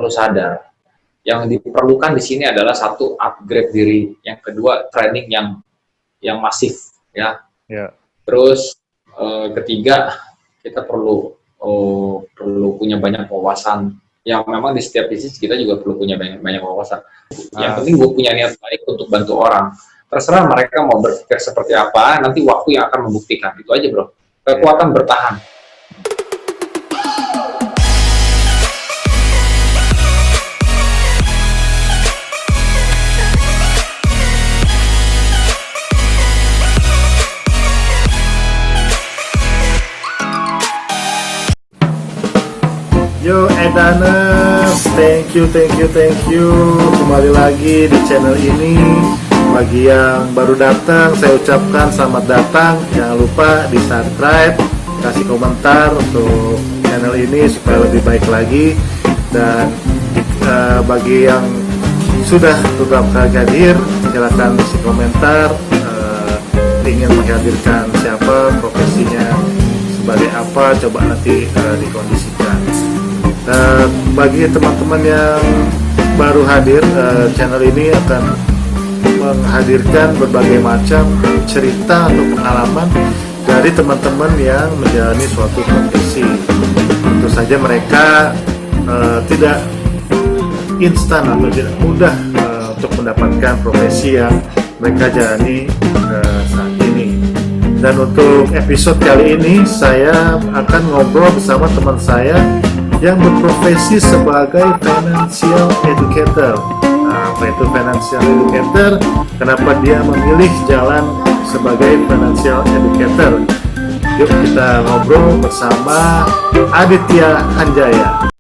perlu sadar. Yang diperlukan di sini adalah satu, upgrade diri, yang kedua training yang masif, ya. Terus ketiga, kita perlu punya banyak wawasan. Yang memang di setiap bisnis kita juga perlu punya banyak wawasan. Yang penting gue punya niat baik untuk bantu orang. Terserah mereka mau berpikir seperti apa, nanti waktu yang akan membuktikan. Itu aja, bro. Kekuatan bertahan. Yo Edaners, thank you. Kembali lagi di channel ini. Bagi yang baru datang, saya ucapkan selamat datang. Jangan lupa di subscribe, kasih komentar untuk channel ini supaya lebih baik lagi. Dan bagi yang sudah beberapa kali hadir, silakan isi komentar ingin menghadirkan siapa, profesinya sebagai apa, coba nanti dikondisikan. Bagi teman-teman yang baru hadir, channel ini akan menghadirkan berbagai macam cerita atau pengalaman dari teman-teman yang menjalani suatu profesi. Tentu saja mereka tidak instan atau tidak mudah untuk mendapatkan profesi yang mereka jalani saat ini. Dan untuk episode kali ini, saya akan ngobrol bersama teman saya yang berprofesi sebagai financial educator. Nah, apa itu financial educator? Kenapa dia memilih jalan sebagai financial educator? Yuk kita ngobrol bersama Aditya Hanjaya.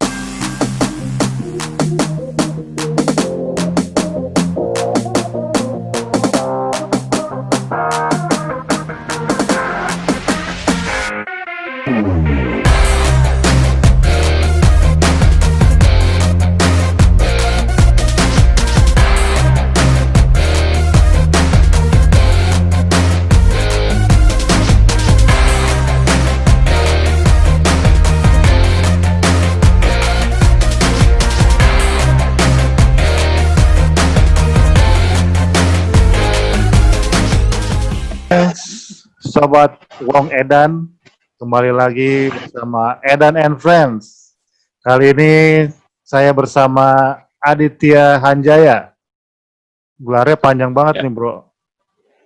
Sobat Wong Edan, kembali lagi bersama Edan and Friends. Kali ini saya bersama Aditya Hanjaya. Gelarnya panjang banget nih, bro.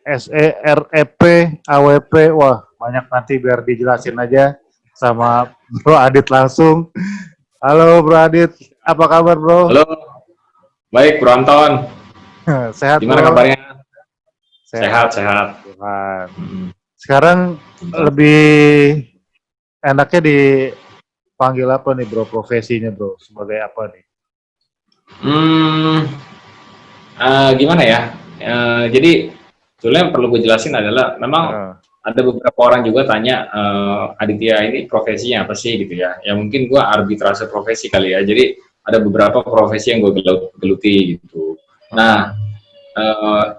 SEREP AWP. Wah, banyak, nanti biar dijelasin aja sama Bro Adit langsung. Halo Bro Adit, apa kabar, bro? Halo, baik Bro Anton. Sehat, gimana bro? Kabarnya? Sehat. Tuhan. Sekarang lebih enaknya dipanggil apa nih, bro, profesinya, bro? Sebagai apa nih? Gimana ya? Jadi sebenarnya yang perlu gue jelasin adalah memang ada beberapa orang juga tanya, Aditya ini profesinya apa sih gitu ya? Ya mungkin gue arbitrase profesi kali ya. Jadi ada beberapa profesi yang gue geluti gitu. Nah,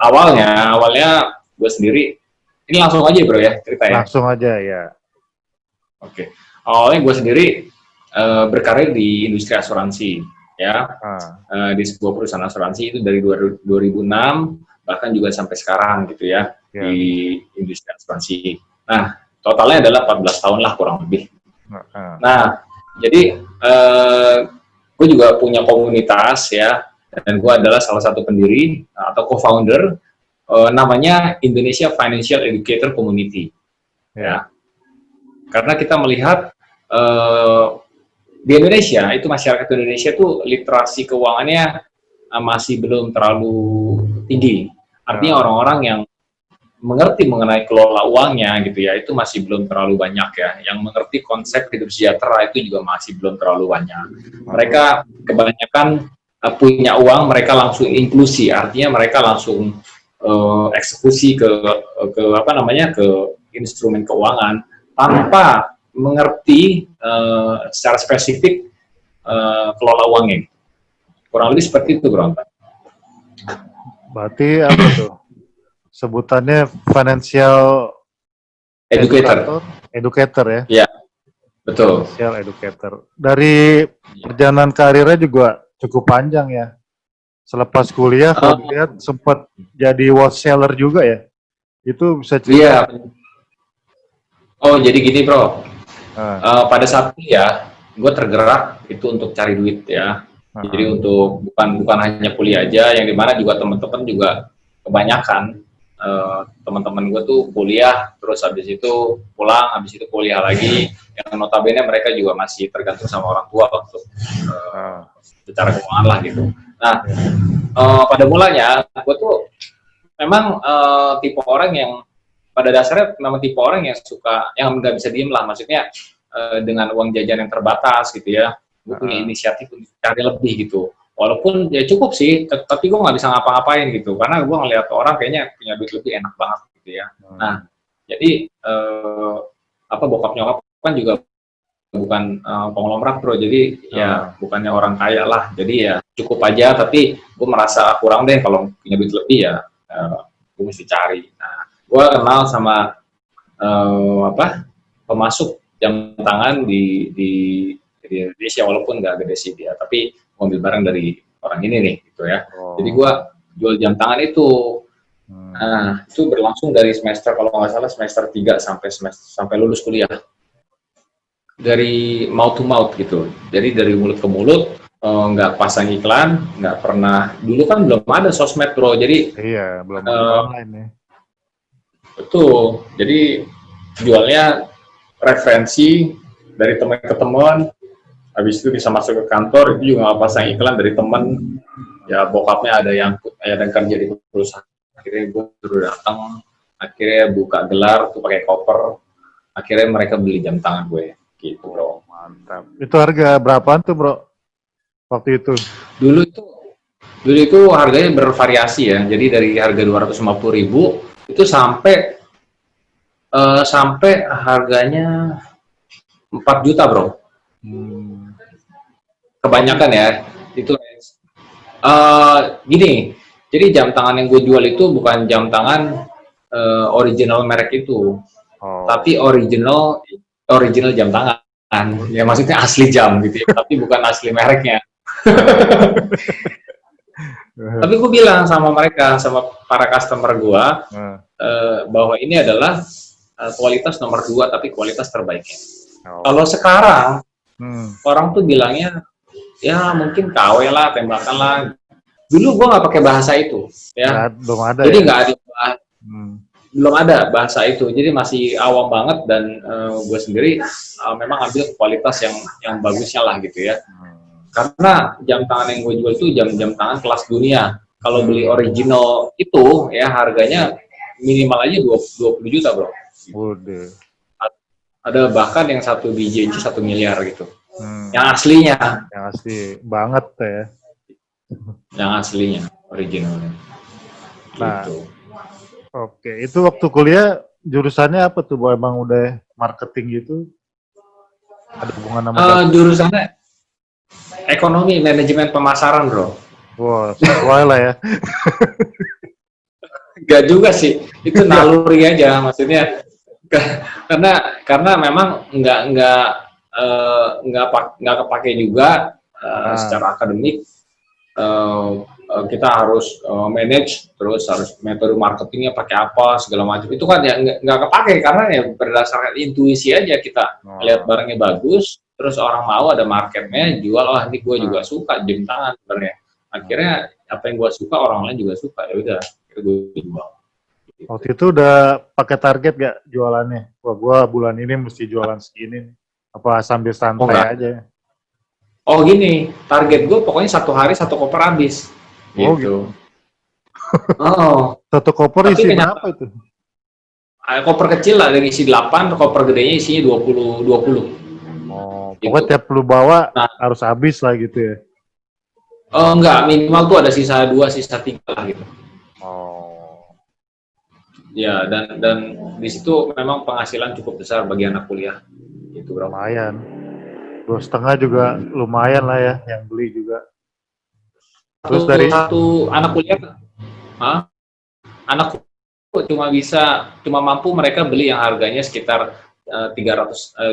awalnya gue sendiri, ini langsung aja bro ya cerita ya. Langsung aja ya. Oke. Awalnya gue sendiri berkarir di industri asuransi ya. Di sebuah perusahaan asuransi itu dari 2006 bahkan juga sampai sekarang gitu ya, di industri asuransi. Nah, totalnya adalah 14 tahun lah kurang lebih. Nah, jadi gue juga punya komunitas ya, dan gue adalah salah satu pendiri atau co-founder namanya Indonesia Financial Educator Community. Ya. Karena kita melihat di Indonesia itu, masyarakat Indonesia itu literasi keuangannya masih belum terlalu tinggi. Artinya orang-orang yang mengerti mengenai kelola uangnya gitu ya, itu masih belum terlalu banyak ya. Yang mengerti konsep hidup sejahtera itu juga masih belum terlalu banyak. Mereka kebanyakan punya uang, mereka langsung inklusi, artinya mereka langsung eksekusi ke instrumen keuangan tanpa mengerti secara spesifik kelola uangnya. Kurang lebih seperti itu, bro. Berarti apa tuh sebutannya? Financial educator ya? Iya, betul. Financial educator. Dari perjalanan karirnya juga cukup panjang ya. Selepas kuliah kalau dilihat sempat jadi wholesaler juga ya. Itu bisa Iya. cerita. Oh, jadi gini, Bro. Pada saat kuliah, gue tergerak itu untuk cari duit ya. Jadi untuk bukan hanya kuliah aja, yang dimana juga teman-teman juga kebanyakan teman-teman gue tuh kuliah, terus habis itu pulang, habis itu kuliah lagi. Yang notabene mereka juga masih tergantung sama orang tua untuk secara keuangan lah gitu. Nah, pada mulanya gue tuh memang tipe orang yang pada dasarnya memang tipe orang yang suka, yang nggak bisa diem lah, maksudnya dengan uang jajan yang terbatas gitu ya, gue punya inisiatif untuk cari lebih gitu, walaupun ya cukup sih, tapi gue nggak bisa ngapa-ngapain gitu, karena gue ngeliat orang kayaknya punya duit lebih enak banget gitu ya. Nah, jadi bokap nyokap kan juga bukan konglomerat, Bro, jadi ya bukannya orang kaya lah, jadi ya cukup aja, tapi gue merasa kurang deh kalau punya duit lebih ya, gue mesti cari. Nah, gue kenal sama pemasuk jam tangan di Indonesia, walaupun nggak gede sih dia, tapi ngambil barang dari orang ini nih gitu ya. Jadi gue jual jam tangan itu. Nah, itu berlangsung dari semester, kalau nggak salah semester 3 sampai lulus kuliah. Dari mouth to mouth gitu, jadi dari mulut ke mulut, nggak pasang iklan, nggak pernah, dulu kan belum ada sosmed, Bro, jadi iya, belum ada online ya. Betul, jadi jualnya referensi dari teman ke teman, habis itu bisa masuk ke kantor, itu juga nggak pasang iklan dari teman, ya bokapnya ada yang kerja di perusahaan, akhirnya gue suruh datang, akhirnya buka gelar tuh pakai koper, akhirnya mereka beli jam tangan gue. Gitu, Bro. Mantap. Itu harga berapaan tuh, Bro? Waktu itu? Dulu itu harganya bervariasi ya. Jadi dari harga 250.000 itu sampai harganya 4 juta, Bro. Kebanyakan ya. Itu gini. Jadi jam tangan yang gue jual itu bukan jam tangan original merek itu. Tapi original jam tangan, ya maksudnya asli jam gitu ya, tapi bukan asli mereknya. Tapi gue bilang sama mereka, sama para customer gue, bahwa ini adalah kualitas nomor 2, tapi kualitas terbaiknya. Kalau sekarang, orang tuh bilangnya, ya mungkin KW lah, tembakan lah. Dulu gue nggak pakai bahasa itu, ya. Belum ada. Jadi nggak ada. Belum ada bahasa itu, jadi masih awam banget, dan gue sendiri memang ambil kualitas yang bagusnya lah gitu ya. Karena jam tangan yang gue jual itu jam tangan kelas dunia. Kalau beli original itu ya harganya minimal aja 20 juta, Bro. Ada bahkan yang 1 biji 1 miliar gitu. Yang aslinya. Yang asli banget ya. Yang aslinya, originalnya. Nah, gitu. Oke, itu waktu kuliah jurusannya apa tuh, Bo? Emang udah marketing gitu? Ada hubungan sama jurusannya ekonomi, manajemen pemasaran, Bro. Wah, sesuai lah ya. Gak juga sih, itu naluri aja, maksudnya karena memang nggak kepake juga secara akademik. Kita harus manage, terus harus metode marketingnya pakai apa segala macam, itu kan ya nggak kepake, karena ya berdasarkan intuisi aja, kita lihat barangnya bagus, terus orang mau, ada marketnya, jual, ini gue juga suka jam tangan sebenarnya, akhirnya apa yang gue suka orang lain juga suka, ya udah gue jual. Waktu itu udah pakai target gak jualannya? Wah, gue bulan ini mesti jualan segini, apa sambil santai aja? Oh gini, target gue pokoknya 1 hari 1 koper habis. Gitu. Oh. 1 koper isi berapa itu? Koper kecil lah, dari isi 8, koper gedenya isinya 20. Oh, gitu. Pokoknya tiap lu bawa harus habis lah gitu ya? Enggak, minimal tuh ada sisa 2, sisa 3 lah gitu. Oh. Ya, dan di situ memang penghasilan cukup besar bagi anak kuliah. Gitu, Bro. Lumayan. 2,5 juga lumayan lah ya, yang beli juga. Terus dari satu anak kuliah, anak cuma mampu mereka beli yang harganya sekitar 250.000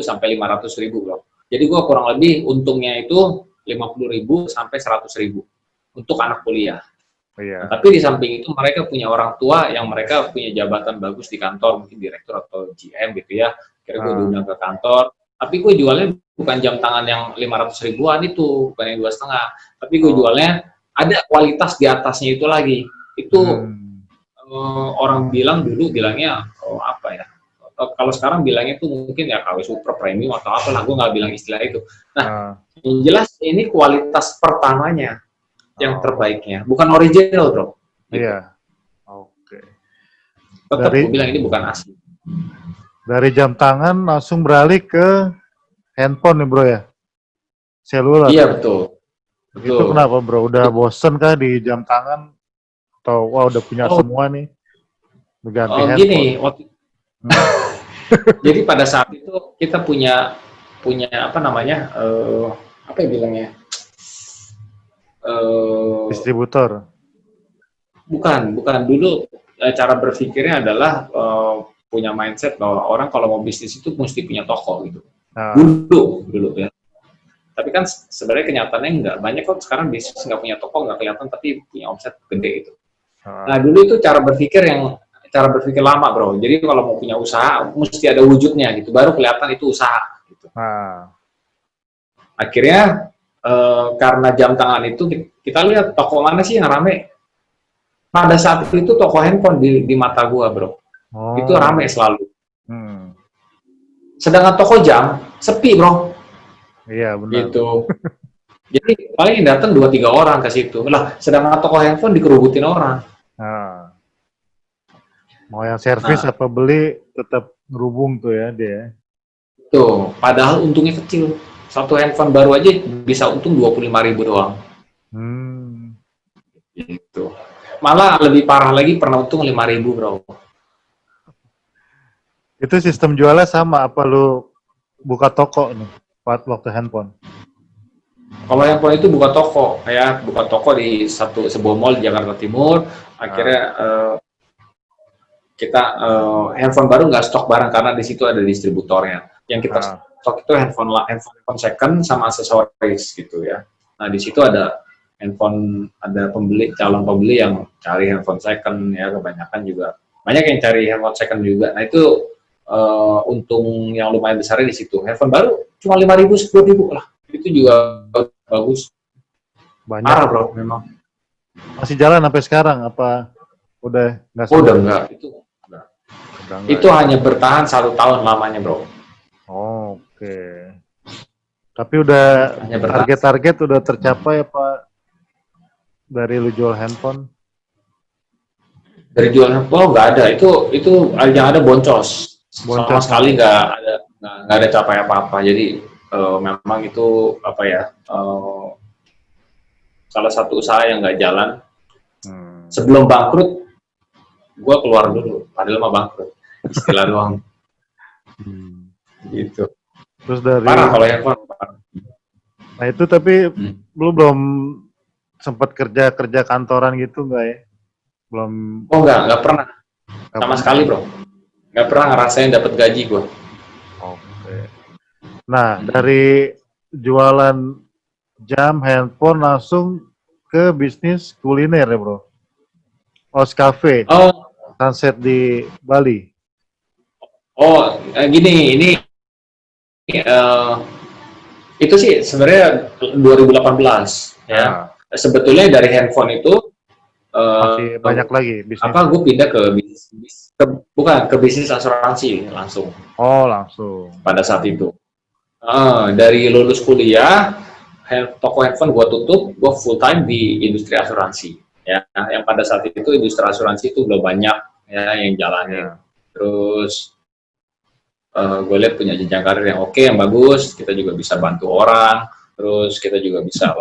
sampai 500.000, Bro. Jadi gua kurang lebih untungnya itu 50.000 sampai 100.000 untuk anak kuliah. Iya. Nah, tapi di samping itu mereka punya orang tua yang mereka punya jabatan bagus di kantor, mungkin direktur atau GM gitu ya. Kira gue diundang ke kantor, tapi gue jualnya bukan jam tangan yang 500 ribuan itu, bukan yang 2,5, tapi gue jualnya ada kualitas di atasnya itu lagi. Itu orang bilang dulu bilangnya apa ya? Kalau sekarang bilangnya itu mungkin ya KW super premium atau apa lah, gue nggak bilang istilah itu. Nah, yang jelas ini kualitas pertamanya yang terbaiknya, bukan original bro. Gitu. Iya. Oke. Tetap gue bilang ini bukan asli. Dari jam tangan langsung beralih ke handphone nih bro ya? Seluler. Iya betul. Itu kenapa bro? Udah bosen kah di jam tangan? Atau wah udah punya semua nih? Ganti handphone. Gini, jadi pada saat itu kita punya apa namanya? Apa ya bilangnya? Distributor. Bukan dulu cara berpikirnya adalah punya mindset bahwa orang kalau mau bisnis itu mesti punya toko gitu. Dulu ya. Tapi kan sebenarnya kenyataannya enggak. Banyak kok sekarang bisnis nggak punya toko, nggak kelihatan tapi punya omset gede itu. Nah dulu itu cara berpikir lama bro. Jadi kalau mau punya usaha mesti ada wujudnya gitu, baru kelihatan itu usaha. Gitu. Akhirnya karena jam tangan itu kita lihat toko mana sih yang rame. Pada saat itu toko handphone di mata gua bro, itu rame selalu. Sedangkan toko jam sepi bro. Iya benar. Gitu. Jadi paling datang 2-3 orang ke situ. Lah, sedangkan toko handphone dikerubutin orang. Mau yang servis apa beli tetap ngerubung tuh ya dia. Tuh, padahal untungnya kecil. Satu handphone baru aja bisa untung 25.000 doang. Gitu. Malah lebih parah lagi pernah untung 5.000 bro. Itu sistem jualnya sama apa lu buka toko nih waktu handphone? Kalau handphone itu buka toko, buka toko di sebuah mall di Jakarta Timur. Akhirnya kita handphone baru nggak stok barang karena di situ ada distributornya. Yang kita stok itu handphone second sama aksesoris gitu ya. Nah di situ ada calon pembeli yang cari handphone second ya, kebanyakan juga banyak yang cari handphone second juga. Nah itu untung yang lumayan besarnya di situ. Handphone baru cuma 5.000, 10.000 lah. Itu juga bagus. Banyak. Parah bro, memang. Masih jalan sampai sekarang apa udah nggak? Udah enggak. Itu hanya bertahan 1 tahun lamanya bro. Oke. Tapi udah target-target udah tercapai apa dari lu jual handphone? Dari jual handphone nggak ada. Itu yang ada boncos. Sama sekali nggak ada capai apa-apa. Jadi memang itu apa ya? Salah satu usaha yang nggak jalan. Sebelum bangkrut, gue keluar dulu. Padahal mah bangkrut. Istilah doang. Gitu. Terus dari parah kalau handphone. Nah itu tapi lu belum sempat kerja kantoran gitu nggak ya? Belum. Oh nggak pernah. Sama sekali bro. Nggak pernah ngerasain dapat gaji gue. Oke. Nah dari jualan jam handphone langsung ke bisnis kuliner ya bro? Os Cafe. Sunset di Bali. Gini, ini itu sih sebenarnya 2018 ya. Sebetulnya dari handphone itu masih banyak lagi bisnis. Gue pindah ke bisnis asuransi langsung. Langsung. Pada saat itu. Dari lulus kuliah, toko handphone gue tutup, gue full time di industri asuransi. Ya, yang pada saat itu industri asuransi itu belum banyak ya yang jalanin. Terus gue lihat punya jenjang karir yang oke, yang bagus, kita juga bisa bantu orang, terus kita juga bisa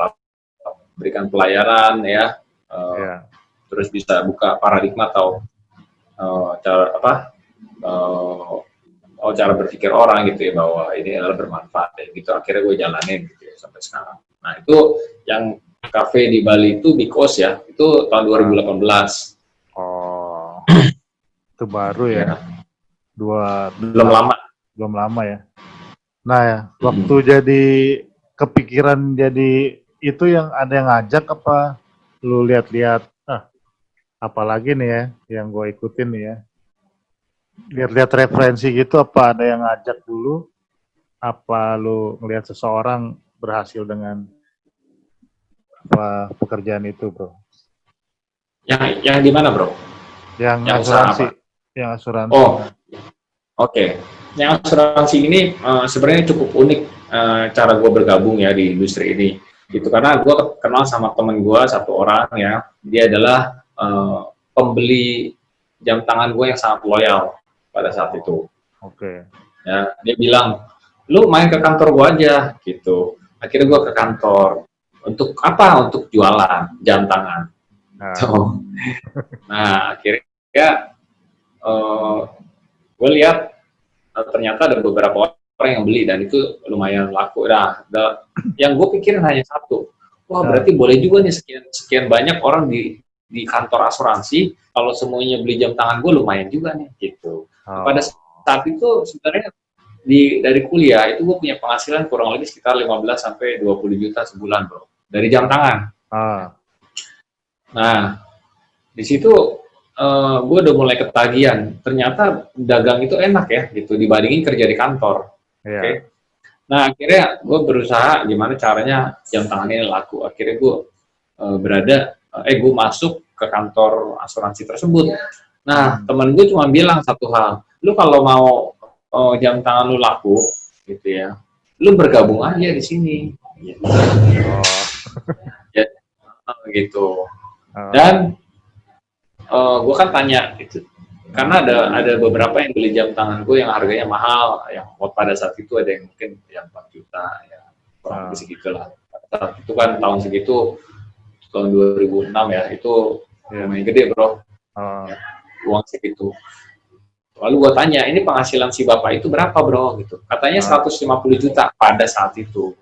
berikan pelayanan ya, terus bisa buka paradigma atau cara berpikir orang gitu ya, bahwa ini adalah bermanfaat ya, gitu. Akhirnya gue jalanin gitu ya sampai sekarang. Nah itu yang kafe di Bali itu Bikos ya, itu tahun 2018. Itu baru ya. Belum lama ya. Nah ya, waktu jadi kepikiran jadi itu yang ada yang ngajak apa lu lihat-lihat apalagi nih ya yang gue ikutin nih ya, lihat-lihat referensi gitu, apa ada yang ngajak dulu, apa lu ngelihat seseorang berhasil dengan apa pekerjaan itu, bro? Yang di mana, bro? Yang asuransi. Yang asuransi. Oh, oke. Yang asuransi ini sebenarnya cukup unik cara gue bergabung ya di industri ini. Gitu karena gue kenal sama temen gue satu orang ya, dia adalah pembeli jam tangan gue yang sangat loyal pada saat itu. Oke. Ya, dia bilang, lu main ke kantor gue aja gitu. Akhirnya gue ke kantor. Untuk apa? Untuk jualan jam tangan. Nah, akhirnya gue lihat ternyata ada beberapa orang yang beli dan itu lumayan laku. Nah, yang gue pikirin hanya satu. Wah, berarti boleh juga nih sekian banyak orang di kantor asuransi. Kalau semuanya beli jam tangan gue lumayan juga nih gitu. Pada saat itu sebenarnya dari kuliah itu gue punya penghasilan kurang lebih sekitar 15 sampai 20 juta sebulan, bro. Dari jam tangan. Nah, di situ gue udah mulai ketagihan. Ternyata dagang itu enak ya, gitu dibandingin kerja di kantor. Okay? Nah, akhirnya gue berusaha gimana caranya jam tangan ini laku. Akhirnya gue gue masuk ke kantor asuransi tersebut. Nah, temen gue cuma bilang satu hal, lu kalau mau jam tangan lu laku, gitu ya, lu bergabung aja di sini. Gitu. Ya, gitu. Dan gue kan tanya gitu, karena ada beberapa yang beli jam tangan gue yang harganya mahal, yang pada saat itu ada yang mungkin yang 4 juta, ya kurang lebih segitulah. Itu kan tahun segitu, tahun 2006 ya, itu lumayan gede, bro. Ya, uang segitu. Lalu gue tanya, ini penghasilan si bapak itu berapa, bro? Gitu. Katanya 150 juta pada saat itu.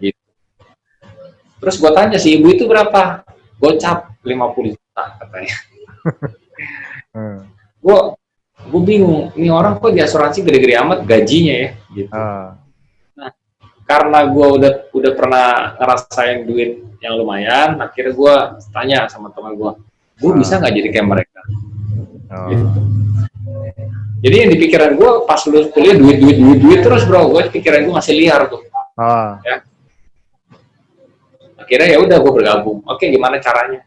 Gitu. Terus gue tanya, si ibu itu berapa? Gocap 50 juta katanya. Gue bingung, ini orang kok di asuransi gede-gede amat gajinya ya, gitu. Nah, karena gue udah pernah ngerasain duit yang lumayan, akhirnya gue tanya sama teman gue bisa nggak jadi kayak mereka? Gitu. Jadi yang di pikiran gue pas lulus kuliah duit terus, bro. Gue pikiran gue masih liar tuh. Ya. Akhirnya ya udah gue bergabung. Oke, gimana caranya?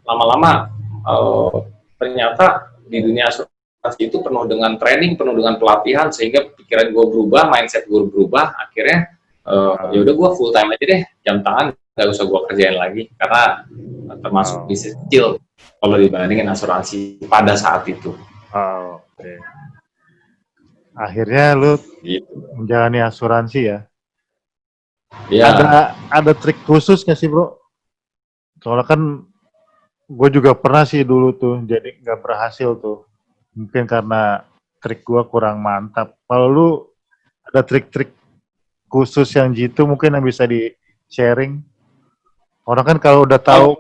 Lama-lama ternyata di dunia asuransi itu penuh dengan training, penuh dengan pelatihan, sehingga pikiran gue berubah, mindset gue berubah. Akhirnya ya udah gue full time aja deh, jam tangan nggak usah gue kerjain lagi karena termasuk bisnis kecil kalau dibandingin asuransi pada saat itu. Akhirnya lu gitu. Menjalani asuransi ya. Ya. Ada trik khusus nggak sih, bro? Soalnya kan gue juga pernah sih dulu tuh, jadi nggak berhasil tuh. Mungkin karena trik gue kurang mantap. Kalau lu ada trik-trik khusus yang gitu mungkin yang bisa di-sharing? Orang kan kalau udah tahu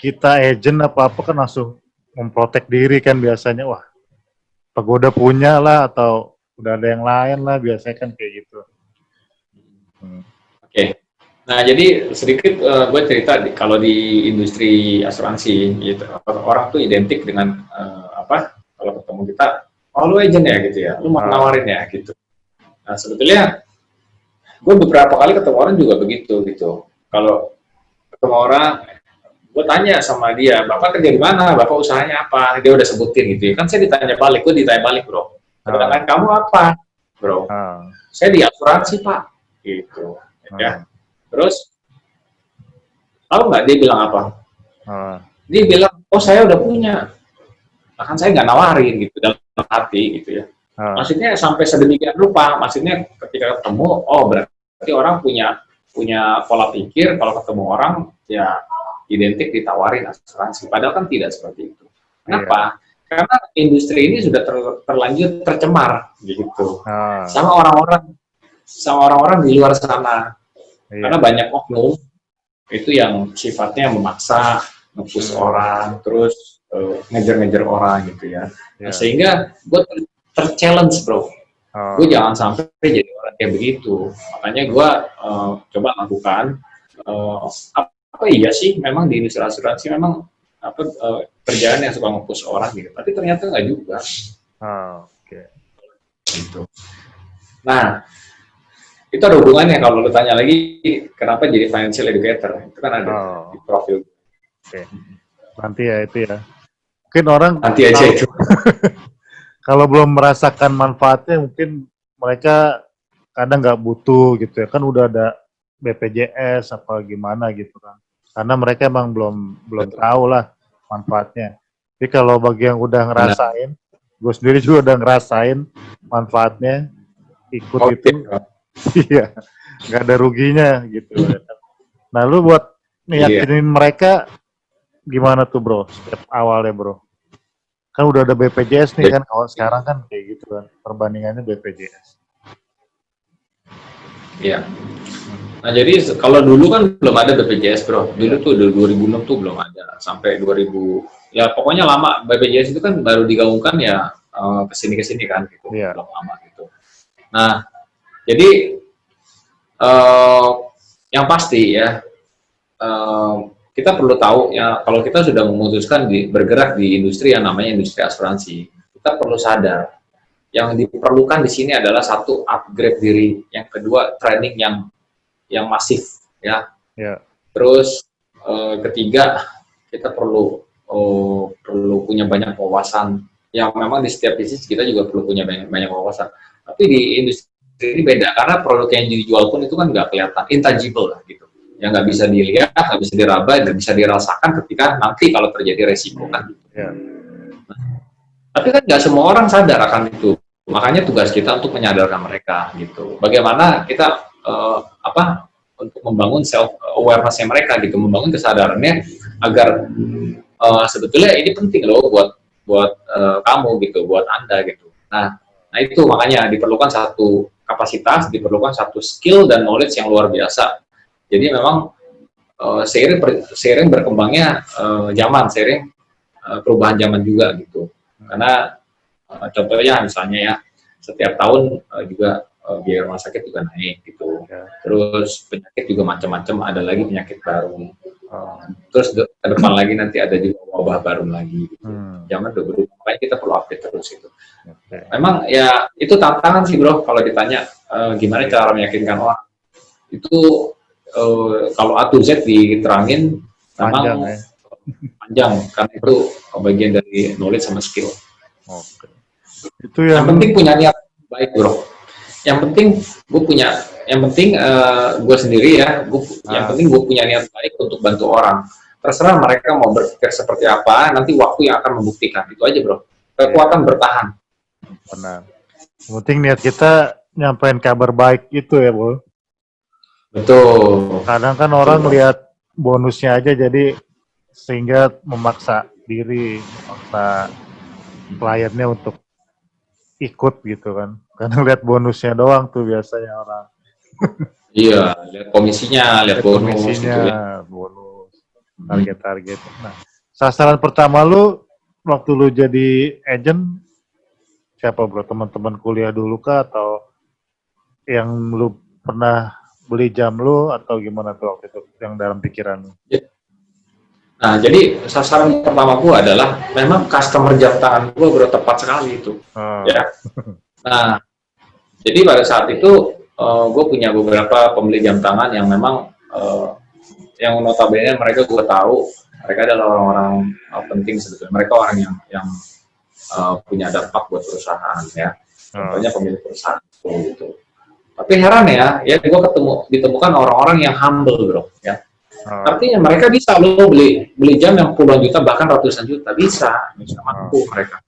kita agent apa-apa kan langsung memprotek diri kan biasanya. Wah, apa gue udah punya lah atau udah ada yang lain lah, biasanya kan kayak gitu. Oke. Nah, jadi sedikit gue cerita kalau di industri asuransi gitu, orang tuh identik dengan kalau ketemu kita, oh lu agent ya gitu ya, lu mau nawarin ya gitu. Nah, sebetulnya gue beberapa kali ketemu orang juga begitu gitu. Kalau ketemu orang, gue tanya sama dia, bapak kerja di mana, bapak usahanya apa, dia udah sebutin gitu. Kan saya ditanya balik, gue ditanya balik, bro. Sedangkan kamu apa, bro? Saya di asuransi, pak, gitu. Ya. Terus tahu nggak dia bilang apa? Dia bilang, oh saya udah punya. Bahkan saya nggak nawarin gitu dalam hati gitu ya. Maksudnya sampai sedemikian rupa. Maksudnya ketika ketemu, oh berarti orang punya pola pikir kalau ketemu orang ya identik ditawarin asuransi. Padahal kan tidak seperti itu. Kenapa? Karena industri ini sudah terlanjur tercemar gitu sama orang-orang di luar sana. Karena banyak oknum itu yang sifatnya memaksa, nge-push orang, terus ngejar-ngejar orang gitu ya. Nah, sehingga gue ter-challenge, bro. Gue jangan sampai jadi orang kayak begitu. Makanya gue coba lakukan apa iya sih memang di industri asuransi memang kerjaan yang suka nge-push orang gitu. Tapi ternyata nggak juga. Oke. Gitu. Nah, itu ada hubungannya kalau lu tanya lagi kenapa jadi financial educator. Itu kan ada di profil. Oke. Nanti ya itu ya. Mungkin orang nanti aja itu. Kalau belum merasakan manfaatnya mungkin mereka kadang nggak butuh gitu ya, kan udah ada BPJS apa gimana gitu kan, karena mereka emang belum tahu lah manfaatnya. Tapi kalau bagi yang udah ngerasain, gue sendiri juga udah ngerasain manfaatnya, ikut itu, iya nggak ada ruginya gitu. Nah lu buat yakinin mereka gimana tuh bro, step awalnya bro? Kan udah ada BPJS nih kan, kalau sekarang kan kayak gitu kan, perbandingannya BPJS. Iya. Nah jadi kalau dulu kan belum ada BPJS bro, dulu tuh 2006 tuh belum ada, sampai 2000, ya pokoknya lama. BPJS itu kan baru digaungkan ya kesini kan gitu, belum lama gitu. Nah jadi yang pasti ya, kita perlu tahu ya, kalau kita sudah memutuskan bergerak di industri yang namanya industri asuransi, kita perlu sadar yang diperlukan di sini adalah satu, upgrade diri, yang kedua training yang masif ya. Terus ketiga, kita perlu punya banyak wawasan. Yang memang di setiap bisnis kita juga perlu punya banyak wawasan. Tapi di industri ini beda, karena produk yang dijual pun itu kan nggak kelihatan, intangible lah gitu. Yang nggak bisa dilihat, nggak bisa diraba, nggak bisa dirasakan ketika nanti kalau terjadi resiko kan. Nah, tapi kan nggak semua orang sadar akan itu. Makanya tugas kita untuk menyadarkan mereka gitu. Bagaimana kita untuk membangun self awareness-nya mereka gitu, membangun kesadarannya agar sebetulnya ini penting loh buat kamu gitu, buat Anda gitu. Nah itu makanya diperlukan satu kapasitas, diperlukan satu skill dan knowledge yang luar biasa. Jadi memang seiring berkembangnya zaman, seiring perubahan zaman juga gitu. Karena contohnya misalnya ya, setiap tahun juga biaya rumah sakit juga naik gitu. Terus penyakit juga macam-macam, ada lagi penyakit baru. Terus ke depan lagi nanti ada juga wabah baru lagi. Gitu. Zaman udah berubah, makanya kita perlu update terus itu. Memang ya itu tantangan sih bro, kalau ditanya gimana cara meyakinkan orang. Itu kalau A to Z diterangin memang panjang, karena itu bagian dari knowledge sama skill. Itu yang penting punya niat baik bro. Yang penting gue sendiri ya, yang penting gue punya niat baik untuk bantu orang. Terserah mereka mau berpikir seperti apa, nanti waktu yang akan membuktikan. Itu aja bro, kekuatan bertahan. Benar. Yang penting niat kita nyampein kabar baik itu ya bro. Betul. Kadang kan orang lihat bonusnya aja, jadi sehingga memaksa diri, memaksa kliennya untuk ikut gitu kan. Karena lihat bonusnya doang tuh biasanya orang. Iya, lihat komisinya, lihat bonus. Komisinya, gitu ya. Bonus, target-target. Nah, sasaran pertama lu waktu lu jadi agent siapa bro? Teman-teman kuliah dulu kah, atau yang lu pernah beli jam lu, atau gimana tuh waktu itu yang dalam pikiran lu? Nah, jadi sasaran pertama gua adalah memang customer jam tangan gua bro, tepat sekali itu. Ya. Nah, jadi pada saat itu gue punya beberapa pembeli jam tangan yang memang yang notabene mereka gue tahu mereka adalah orang-orang penting sebetulnya. Mereka orang yang punya dampak buat perusahaan ya. Contohnya pemilik perusahaan gitu. Tapi heran ya gue ditemukan orang-orang yang humble bro ya. Artinya mereka bisa lo beli jam yang puluhan juta bahkan ratusan juta, bisa mampu mereka.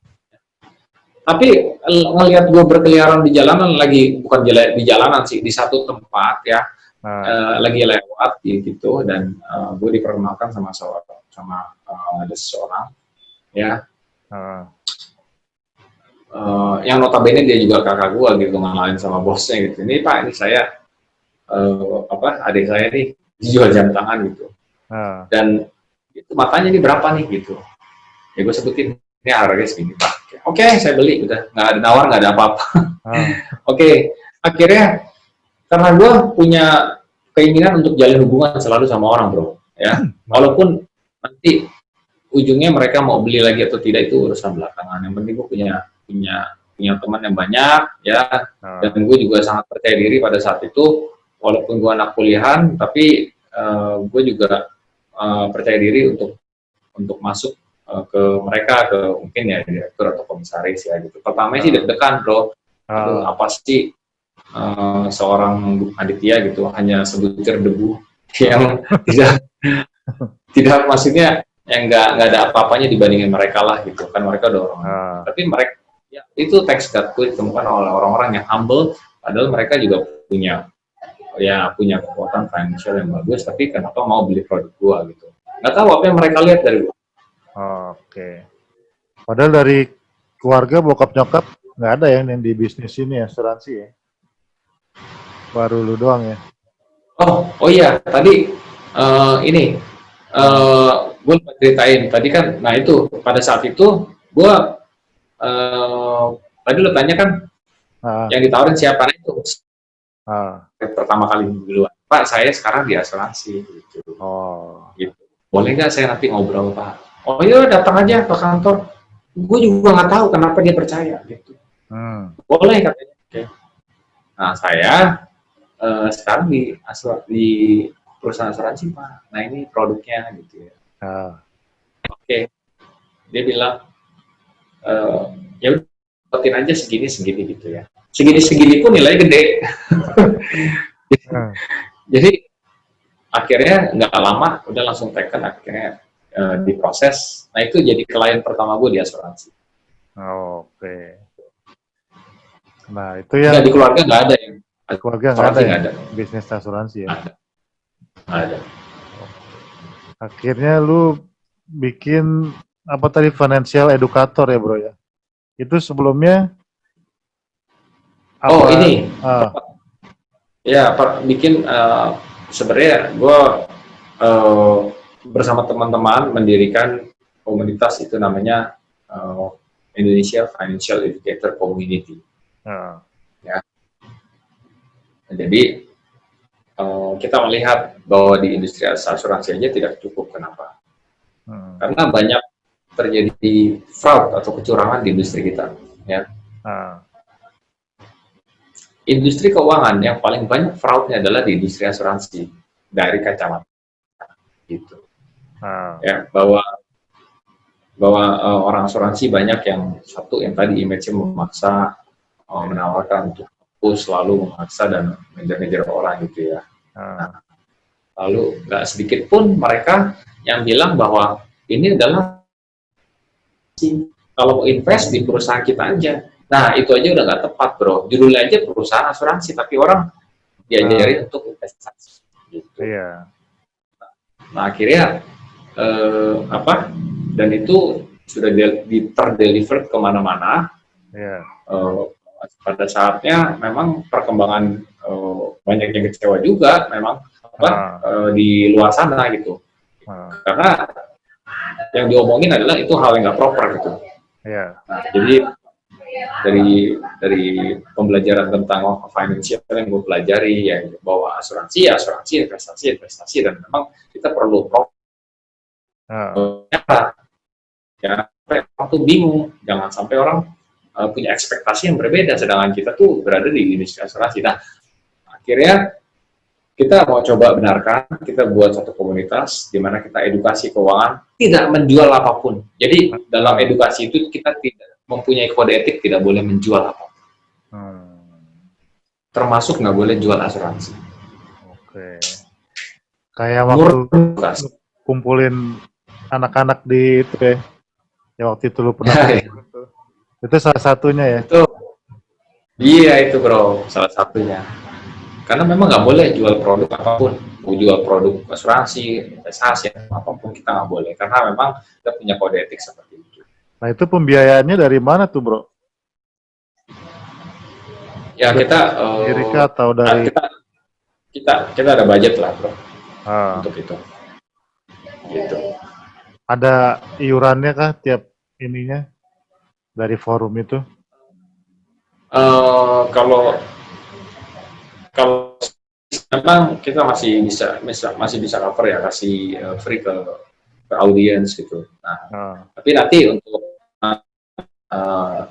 Tapi ngelihat gue berkeliaran di jalanan, lagi bukan di jalanan sih, di satu tempat ya, lagi lewat gitu, dan gue diperkenalkan sama ada seseorang ya, yang notabene dia juga kakak gue gitu, ngalahin sama bosnya gitu. Ini Pak, ini saya adik saya nih jual jam tangan gitu, dan itu matanya ini berapa nih gitu, ya gue sebutin ini harganya segini Pak. Oke, saya beli, udah nggak ada nawar, nggak ada apa-apa. Oke, akhirnya karena gue punya keinginan untuk jalin hubungan selalu sama orang, bro, ya. Walaupun nanti ujungnya mereka mau beli lagi atau tidak itu urusan belakangan. Yang penting gue punya teman yang banyak, ya. Dan gue juga sangat percaya diri pada saat itu, walaupun gue anak kuliahan, tapi gue juga percaya diri untuk masuk ke mereka, ke mungkin ya direktur atau komisaris ya gitu. Pertama sih deg-degan, bro. Apa sih seorang Aditya gitu hanya sebutir debu yang tidak maksudnya yang nggak ada apa-apanya dibandingin mereka lah gitu kan, mereka udah orang. Tapi mereka ya, itu teks gue ditemukan oleh orang-orang yang humble, padahal mereka juga punya kekuatan financial yang bagus, tapi kenapa mau beli produk gua gitu, nggak tahu apa yang mereka lihat dari gua. Oke. Padahal dari keluarga bokap nyokap nggak ada yang di bisnis ini asuransi ya, baru lu doang ya. Oh iya, tadi ini gue ceritain tadi kan, nah itu pada saat itu gue tadi lo tanya kan yang ditawarin siapa, itu pertama kali duluan, Pak saya sekarang di asuransi gitu. Gitu. Boleh nggak saya nanti ngobrol Pak? Oh iya datang aja ke kantor, gue juga nggak tahu kenapa dia percaya gitu. Boleh katanya. Okay. Nah saya sekarang di perusahaan asuransi Pak, nah ini produknya gitu ya. Oke. Dia bilang ya udah buatin aja segini gitu ya, segini pun nilai gede. Jadi akhirnya nggak lama udah langsung teken, akhirnya diproses. Nah itu jadi klien pertama gue di asuransi. Oke. Nah itu yang di keluarga nggak ada yang keluarga nggak ada bisnis asuransi ya. Ada. Akhirnya lu bikin apa tadi, financial educator ya bro ya? Itu sebelumnya apa? Ini ya bikin sebenarnya gue bersama teman-teman mendirikan komunitas itu namanya Indonesia Financial Educator Community. Ya. Jadi kita melihat bahwa di industri asuransi aja tidak cukup. Kenapa? Karena banyak terjadi fraud atau kecurangan di industri kita, ya. Industri keuangan yang paling banyak fraudnya adalah di industri asuransi dari kacamata gitu. Ya, bahwa orang asuransi banyak yang tadi image-nya memaksa, menawarkan untuk selalu memaksa dan ngejar-ngejar orang gitu ya. Nah, lalu nggak sedikit pun mereka yang bilang bahwa ini adalah kalau mau invest di perusahaan kita aja. Nah itu aja udah nggak tepat bro, judulnya aja perusahaan asuransi tapi orang diajarin untuk investasi gitu. Nah akhirnya dan itu sudah terdeliver kemana-mana. Pada saatnya memang perkembangan banyak yang kecewa juga memang di luar sana gitu, karena yang diomongin adalah itu hal yang nggak proper gitu. Nah, jadi dari pembelajaran tentang financial yang gue pelajari ya, bahwa asuransi investasi dan memang kita perlu ya orang tuh bingung, jangan sampai orang punya ekspektasi yang berbeda sedangkan kita tuh berada di industri asuransi. Nah akhirnya kita mau coba benarkan, kita buat satu komunitas di mana kita edukasi keuangan, tidak menjual apapun. Jadi dalam edukasi itu kita tidak mempunyai kode etik, tidak boleh menjual apapun. Termasuk nggak boleh jual asuransi. Oke. Kayak waktu kumpulin anak-anak di itu ya, yang waktu itu lu pernah itu salah satunya ya? Iya itu bro, salah satunya. Karena memang nggak boleh jual produk apapun, mau jual produk asuransi, investasi, apapun kita nggak boleh, karena memang kita punya kode etik seperti itu. Nah itu pembiayaannya dari mana tuh bro? Ya kita Amerika atau dari kita ada budget lah bro untuk itu. Gitu. Ada iurannya kah tiap ininya? dari forum itu? Kalau kalau memang kita masih bisa cover ya, kasih free ke audiens gitu. Nah, tapi nanti untuk uh,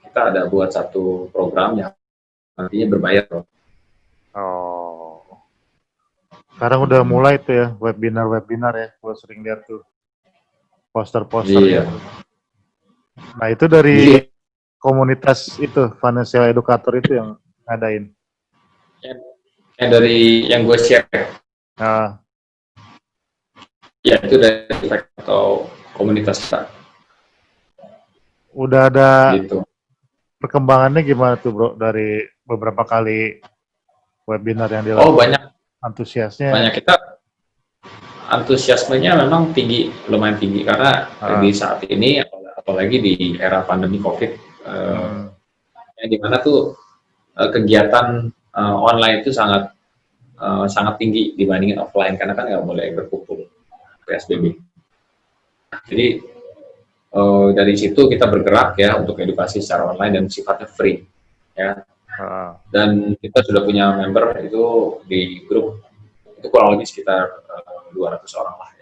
kita ada buat satu program yang nantinya berbayar loh. Oh, sekarang udah mulai tuh ya webinar ya, gue sering lihat tuh poster-posternya. Iya. Nah itu dari komunitas itu financial educator itu yang ngadain. Yang dari yang gue share. Nah, ya itu dari atau komunitas kita. Udah ada gitu. Perkembangannya gimana tuh bro dari beberapa kali webinar yang dilakukan? Oh banyak. Antusiasnya? Banyak, kita antusiasmenya memang tinggi, lumayan tinggi karena di saat ini apalagi di era pandemi COVID, di mana tuh kegiatan online itu sangat tinggi dibandingin offline karena kan nggak boleh berkumpul PSBB. Jadi dari situ kita bergerak ya untuk edukasi secara online dan sifatnya free ya. Dan kita sudah punya member itu di grup itu kurang lebih sekitar 200 orang lah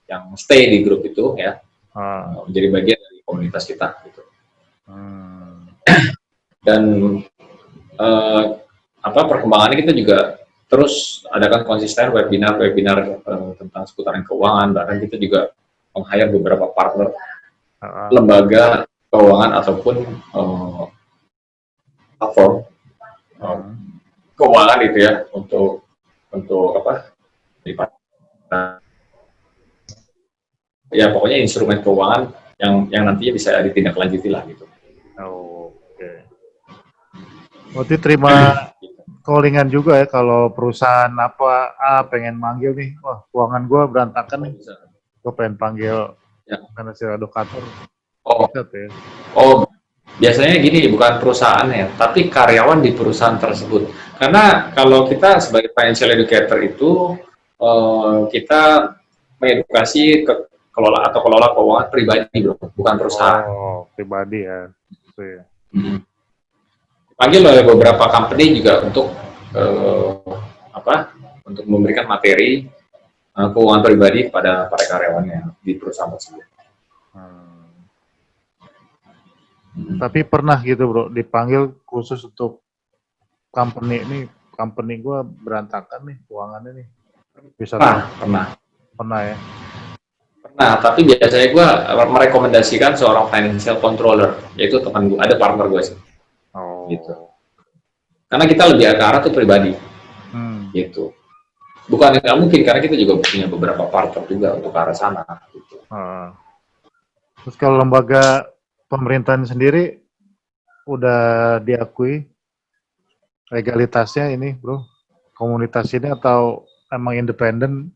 yang stay di grup itu ya, menjadi bagian dari komunitas kita gitu. Dan perkembangannya kita juga terus adakan konsisten webinar tentang seputaran keuangan, bahkan kita juga meng-hire beberapa partner lembaga keuangan ataupun platform keuangan gitu ya untuk ya pokoknya instrumen keuangan yang nantinya bisa ditindaklanjuti lah gitu. Oke. Berarti terima callingan juga ya kalau perusahaan pengen manggil nih, wah keuangan gue berantakan nih, gue pengen panggil financial educator. Biasanya gini, bukan perusahaan ya, tapi karyawan di perusahaan tersebut. Karena kalau kita sebagai financial educator itu kita mengedukasi kelola keuangan pribadi, bukan perusahaan. Oh, pribadi ya. Panggil oleh beberapa company juga untuk untuk memberikan materi keuangan pribadi kepada para karyawannya di perusahaan tersebut. Tapi pernah gitu bro, dipanggil khusus untuk company gue berantakan nih keuangannya nih. Bisa pernah ya. Pernah, tapi biasanya gue merekomendasikan seorang financial controller, yaitu teman gue, ada partner gue sih. Gitu. Karena kita lebih ke arah tuh pribadi. Gitu. Bukan nggak mungkin, karena kita juga punya beberapa partner juga untuk ke arah sana. Gitu. Terus kalau lembaga pemerintahan sendiri udah diakui legalitasnya ini bro, komunitas ini, atau emang independen,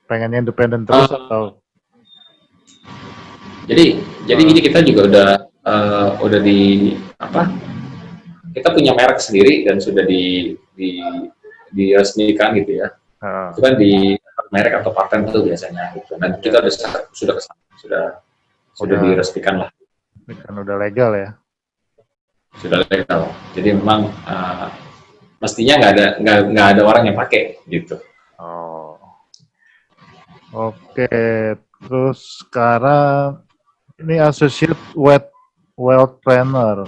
pengennya independen terus atau? Jadi gini, kita juga udah kita punya merek sendiri dan sudah diresmikan gitu ya. Itu kan di merek atau paten itu biasanya gitu. Dan kita sudah diresmikan lah. Kan udah legal ya. Sudah legal. Jadi memang mestinya nggak ada orang yang pakai gitu. Oke. Terus sekarang ini associate wealth planner.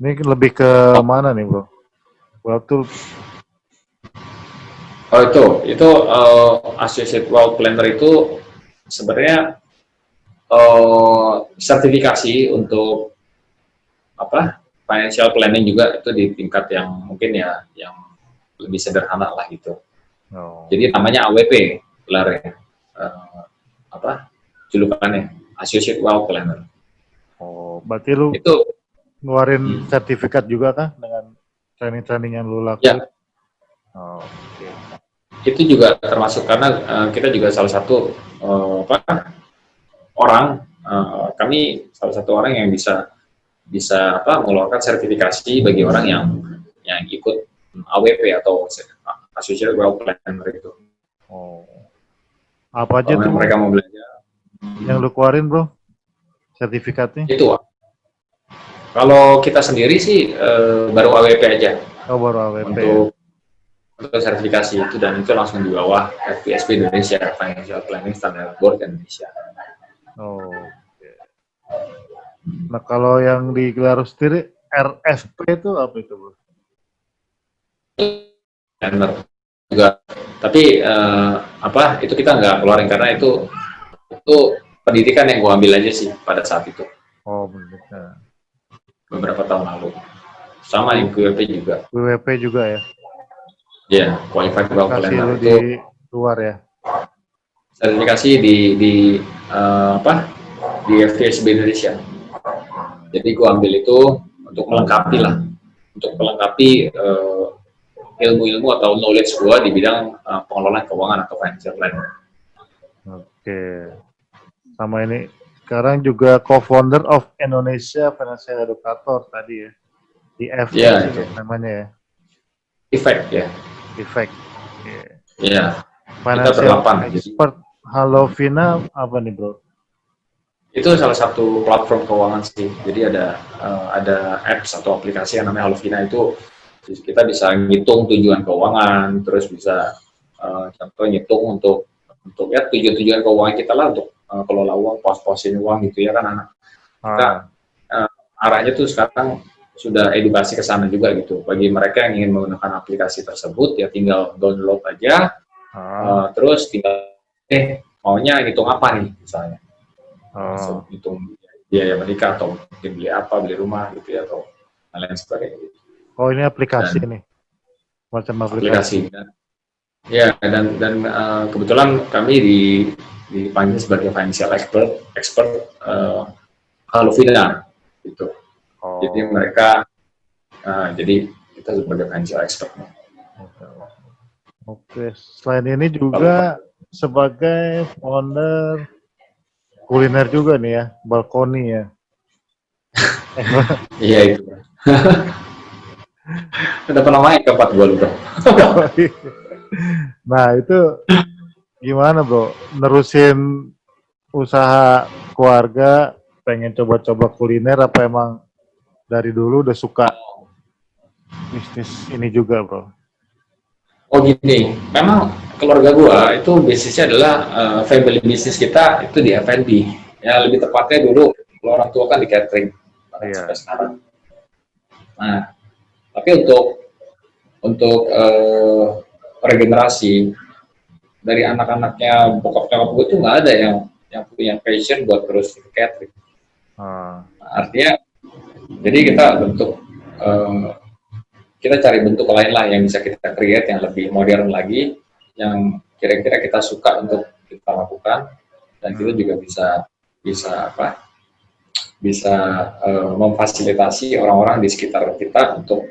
Ini lebih ke mana nih bro? Itu associate wealth planner itu sebenarnya sertifikasi untuk financial planning juga, itu di tingkat yang mungkin ya yang lebih sederhana lah gitu. Jadi namanya AWP gelarnya, julukannya associate wealth planner. Berarti lu itu ngeluarin sertifikat juga kan dengan training yang lu lakukan? Ya. Itu juga termasuk karena kita juga salah satu kami salah satu orang yang bisa mengeluarkan sertifikasi bagi orang yang ikut AWP atau Associate Wealth Planner itu. Apa aja tuh mereka mau belajar? Yang lu keluarin bro? sertifikatnya? Itu, Wak. Kalau kita sendiri sih baru AWP aja. Oh, baru AWP. Untuk sertifikasi itu, dan itu langsung di bawah FPSP Indonesia, Financial Planning Standard Board Indonesia. Oh. Okay. Nah, kalau yang di Glarus sendiri RFP itu apa itu, Bro? Planner juga, tapi itu kita nggak keluarin karena itu pendidikan yang gua ambil aja sih pada saat itu. Oh, benar. Beberapa tahun lalu. Sama yang WWP juga. WWP juga ya? Iya, Qualified Wealth Planner itu di luar ya? sertifikasi di FPSB Indonesia. Jadi gua ambil itu untuk melengkapi ilmu-ilmu atau knowledge gua di bidang pengelolaan keuangan atau financial planning. Oke. Sama ini sekarang juga co-founder of Indonesia Financial Educator tadi ya, di namanya ya. Effect ya. Effect. Iya. Financial Expert. Halo Vina apa nih, Bro? Itu salah satu platform keuangan sih. Jadi ada apps atau aplikasi yang namanya Halo Vina. Itu kita bisa ngitung tujuan keuangan, terus bisa contoh ngitung untuk ya tujuan keuangan kita lah, untuk kelola uang, pos-posin uang gitu ya kan anak. Kita arahnya tuh sekarang sudah edukasi ke sana juga gitu. Bagi mereka yang ingin menggunakan aplikasi tersebut ya tinggal download aja, terus tinggal maunya hitung apa nih misalnya. Hitung biaya menikah atau mungkin beli apa, beli rumah gitu ya, atau lain sebagainya. Oh, ini aplikasi nih, macam aplikasi. Dan kebetulan kami dipanggil sebagai financial expert Halo Vina gitu. Jadi mereka, jadi kita sebagai financial expert. Oke. Selain ini juga sebagai founder kuliner juga nih ya, Balkoni ya. Iya itu. Udah pernah main ke 4 gol, Bro. Nah, itu gimana, Bro? Nerusin usaha keluarga, pengen coba-coba kuliner, apa emang dari dulu udah suka bisnis ini juga, Bro? Oh gini, memang keluarga gua itu bisnisnya adalah family bisnis kita itu di F&B. Ya lebih tepatnya dulu orang tua kan di catering sampai sekarang. Nah, tapi untuk regenerasi dari anak-anaknya bokap-nyokap gue tuh nggak ada yang punya passion buat terus ke catering. Artinya, jadi kita kita cari bentuk lain lah yang bisa kita create yang lebih modern lagi, yang kira-kira kita suka untuk kita lakukan, dan kita juga bisa memfasilitasi orang-orang di sekitar kita untuk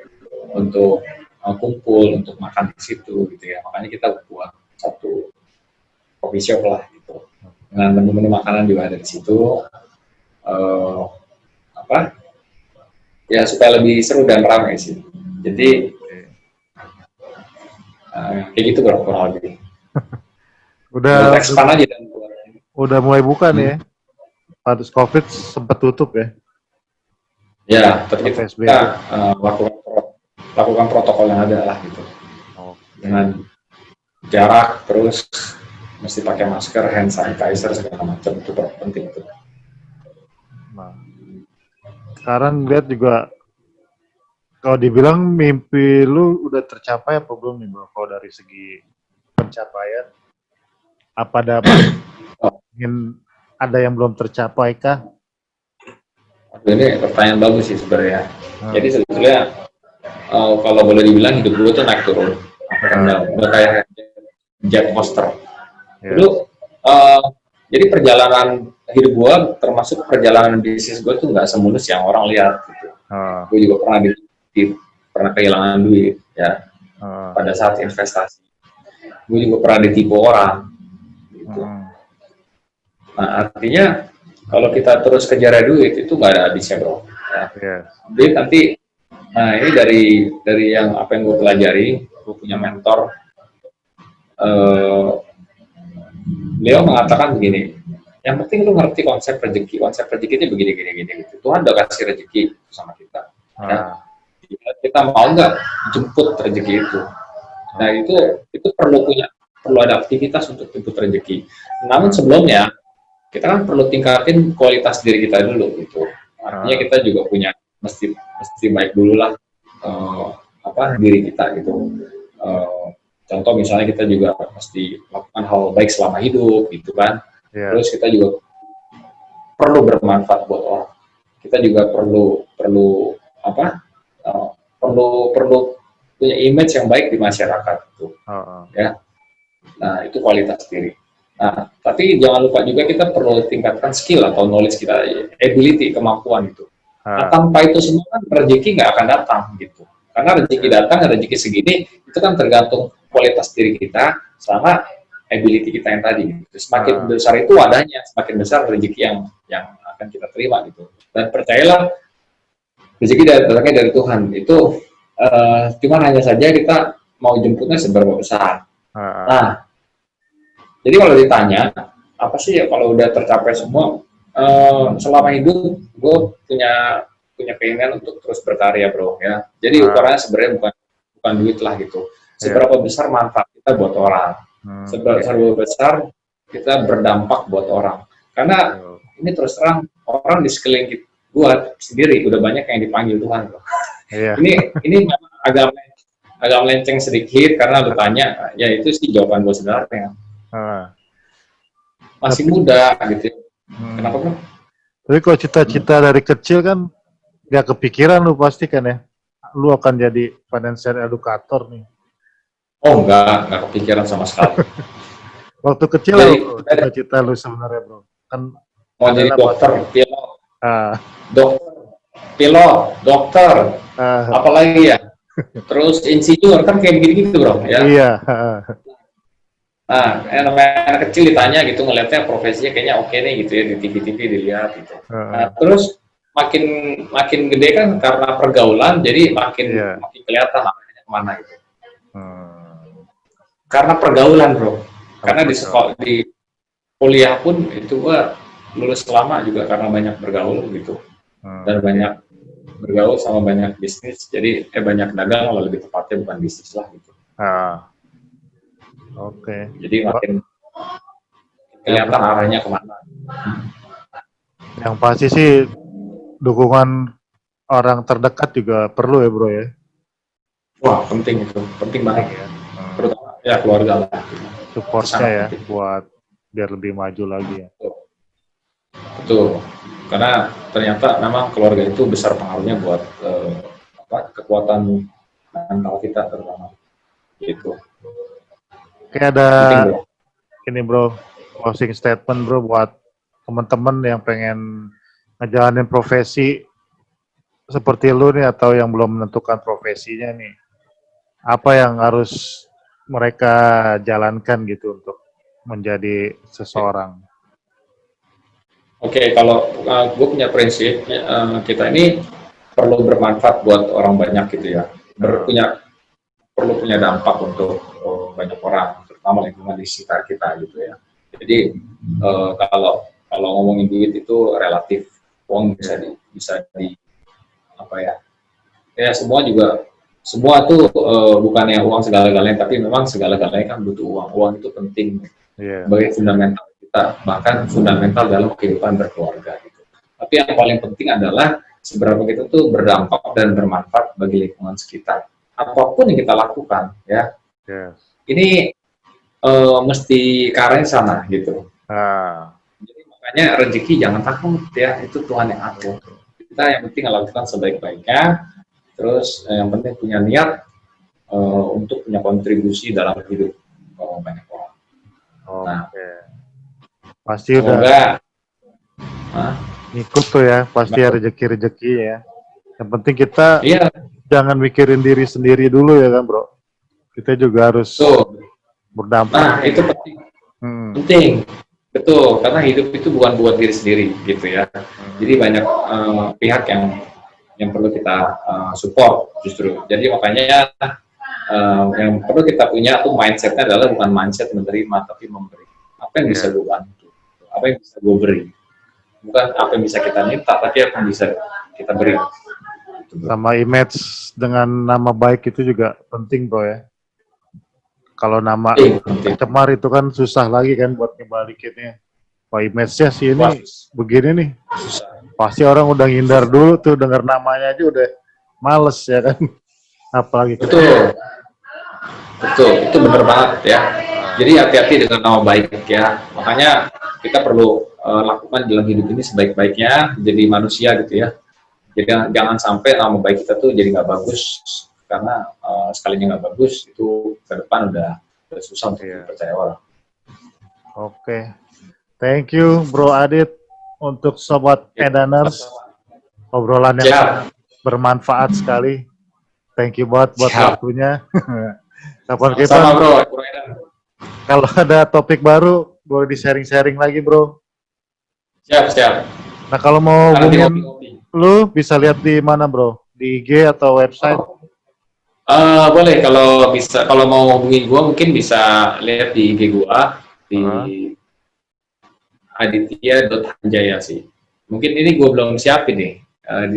kumpul, untuk makan di situ gitu ya. Makanya kita buat satu coffee shop lah gitu, dengan menu-menu makanan juga ada di situ, ya supaya lebih seru dan ramai sih. Jadi kayak gitu kurang lebih. Udah expand aja dan udah mulai buka nih ya. Habis COVID sempat tutup ya. Ya, tapi kita lakukan protokol yang ada lah gitu. Dengan jarak, terus mesti pakai masker, hand sanitizer segala macam, itu penting itu. Nah, sekarang lihat juga, kalau dibilang mimpi lu udah tercapai apa belum nih, Bro? Kalau dari segi pencapaian, apa ada yang belum tercapai kah? Ini pertanyaan bagus sih sebenarnya. Jadi sebetulnya kalau boleh dibilang hidup gue tuh naik turun. Udah kayak jet coaster. Dulu jadi perjalanan hidup gue, termasuk perjalanan bisnis gue tuh nggak semulus yang orang lihat gitu. Gue juga pernah kehilangan duit ya pada saat investasi. Gue juga pernah ditipu orang gitu. Nah, artinya kalau kita terus kejar duit itu nggak ada habisnya, Bro. Ya. Duit nanti, nah ini dari yang apa yang gue pelajari, gue punya mentor, beliau mengatakan begini, Yang penting lu ngerti konsep rezeki. Konsep rezeki itu begini gitu. Tuhan udah kasih rezeki sama kita. Ya. Kita mau nggak jemput rezeki itu? Nah itu perlu ada aktivitas untuk jemput rezeki. Namun sebelumnya kita kan perlu tingkatin kualitas diri kita dulu gitu. Artinya kita juga mesti baik dulu lah diri kita gitu. Contoh misalnya kita juga mesti melakukan hal baik selama hidup gitu kan. Terus kita juga perlu bermanfaat buat orang. Kita juga perlu punya image yang baik di masyarakat gitu. Ya. Nah, itu kualitas diri. Nah, tapi jangan lupa juga kita perlu tingkatkan skill atau knowledge kita, ability, kemampuan itu. Nah, tanpa itu semua kan rezeki nggak akan datang gitu. Karena rezeki datang, rezeki segini itu kan tergantung kualitas diri kita sama ability kita yang tadi. Gitu. Semakin besar itu wadahnya, semakin besar rezeki yang akan kita terima gitu. Dan percayalah, rezeki datangnya dari Tuhan. Itu cuman hanya saja kita mau jemputnya seberapa besar. Nah, jadi kalau ditanya apa sih ya kalau udah tercapai semua, selama hidup gue punya keinginan untuk terus berkarya bro ya. Jadi ukurannya sebenarnya bukan duit lah gitu. Seberapa besar manfaat kita buat orang, seberapa besar kita berdampak buat orang. Karena ini terus terang orang di sekeliling gue sendiri udah banyak yang dipanggil Tuhan bro. Ini memang agak melenceng sedikit karena lu tanya, ya itu sih jawaban gue sebenarnya. Masih muda gitu. Kenapa bro? Tapi kalau cita-cita dari kecil kan gak kepikiran lu pasti kan ya, lu akan jadi financial educator nih. Oh enggak kepikiran sama sekali. Waktu kecil cita-cita lu sebenarnya bro? Kan mau jadi dokter, dokter, apalagi ya. Terus insinyur kan kayak begini gitu bro ya. Iya. Nah, anak kecil ditanya gitu ngelihatnya profesinya kayaknya oke nih gitu ya di TV dilihat gitu. Nah, terus makin gede kan karena pergaulan jadi makin kelihatan arahnya kemana gitu. Karena pergaulan bro. Karena di sekolah di kuliah pun itu gua lulus lama juga karena banyak bergaul gitu. Dan banyak bergaul sama banyak bisnis. Jadi banyak dagang kalau lebih tepatnya bukan bisnis lah gitu. Oke. Jadi makin kelihatan arahnya kemana. Yang pasti sih dukungan orang terdekat juga perlu ya bro ya. Wah penting itu, penting banget ya. Terutama ya keluarga lah. Supportnya ya buat biar lebih maju lagi ya. Betul. Karena ternyata memang keluarga itu besar pengaruhnya buat kekuatan mental kita terutama. Gitu. Kayak ada ini bro, closing statement bro buat teman-teman yang pengen ngejalanin profesi seperti lu nih atau yang belum menentukan profesinya nih. Apa yang harus mereka jalankan gitu untuk menjadi seseorang? Oke, kalau gue punya prinsip kita ini perlu bermanfaat buat orang banyak gitu ya. Perlu punya dampak untuk banyak orang, terutama lingkungan di sekitar kita gitu ya. Jadi kalau ngomongin duit itu relatif, uang bisa di apa ya? Ya semua tuh bukannya uang segala-galanya, tapi memang segala-galanya kan butuh uang. Uang itu penting sebagai fundamental kita, bahkan fundamental dalam kehidupan berkeluarga gitu. Tapi yang paling penting adalah seberapa kita tuh berdampak dan bermanfaat bagi lingkungan sekitar. Apapun yang kita lakukan ya. Ini mesti ke arahnya sana gitu. Jadi makanya rezeki jangan takut ya, itu Tuhan yang atur. Kita yang penting lakukan sebaik-baiknya. Terus yang penting punya niat untuk punya kontribusi dalam hidup banyak orang. Pasti udah ngikut tuh ya, pasti ya rezeki ya. Yang penting kita jangan mikirin diri sendiri dulu ya kan bro. Kita juga harus berdampak. Nah itu penting. Penting, betul. Karena hidup itu bukan buat diri sendiri gitu ya. Jadi banyak pihak yang perlu kita support justru. Jadi makanya yang perlu kita punya tuh mindsetnya adalah bukan mindset menerima tapi memberi. Apa yang bisa gue bantu? apa yang bisa gue beri. Bukan apa yang bisa kita minta, tapi apa yang bisa kita beri. Sama image dengan nama baik itu juga penting bro ya. Kalau nama tercemar itu kan susah lagi kan buat ngebalikinnya. Wah, image-nya sih ini begini nih. Pasti orang udah ngindar dulu tuh, dengar namanya aja udah males ya kan. Apalagi betul, itu bener banget ya. Jadi hati-hati dengan nama baik ya. Makanya kita perlu lakukan dalam hidup ini sebaik-baiknya, jadi manusia gitu ya. Jadi jangan sampai nama baik kita tuh jadi nggak bagus, karena sekalinya nggak bagus itu ke depan udah susah untuk dipercaya orang. Oke. Thank you Bro Adit untuk Sobat Edaners. Obrolan yang bermanfaat sekali. Thank you buat waktunya. Kapan kita sama bro. Kalau ada topik baru boleh di-sharing-sharing lagi bro. Siap. Nah kalau mau hubungin lu bisa lihat di mana bro? Di IG atau website? Boleh, kalau mau hubungi gua mungkin bisa lihat di IG gua di aditya.hanjaya sih. Mungkin ini gua belum siapin nih,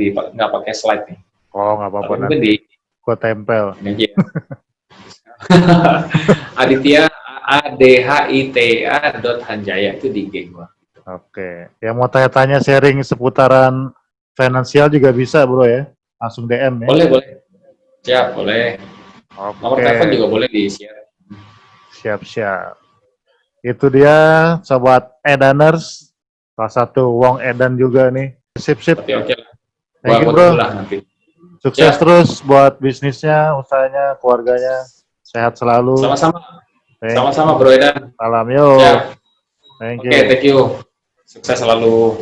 nggak pakai slide nih. Oh nggak apa-apa, nanti gua tempel. Aditya adhita.hanjaya itu di IG gua. Oke, yang mau tanya-tanya sharing seputaran finansial juga bisa bro ya, langsung DM ya. Boleh. Siap, boleh. Okay. Nomor telepon juga boleh di-share. Siap. Itu dia Sobat Edaners, salah satu Wong Edan juga nih. Sip. Oke. Thank you bro. Sukses terus buat bisnisnya, usahanya, keluarganya. Sehat selalu. Sama-sama bro Edan. Salam yo. Thank you. Sukses selalu.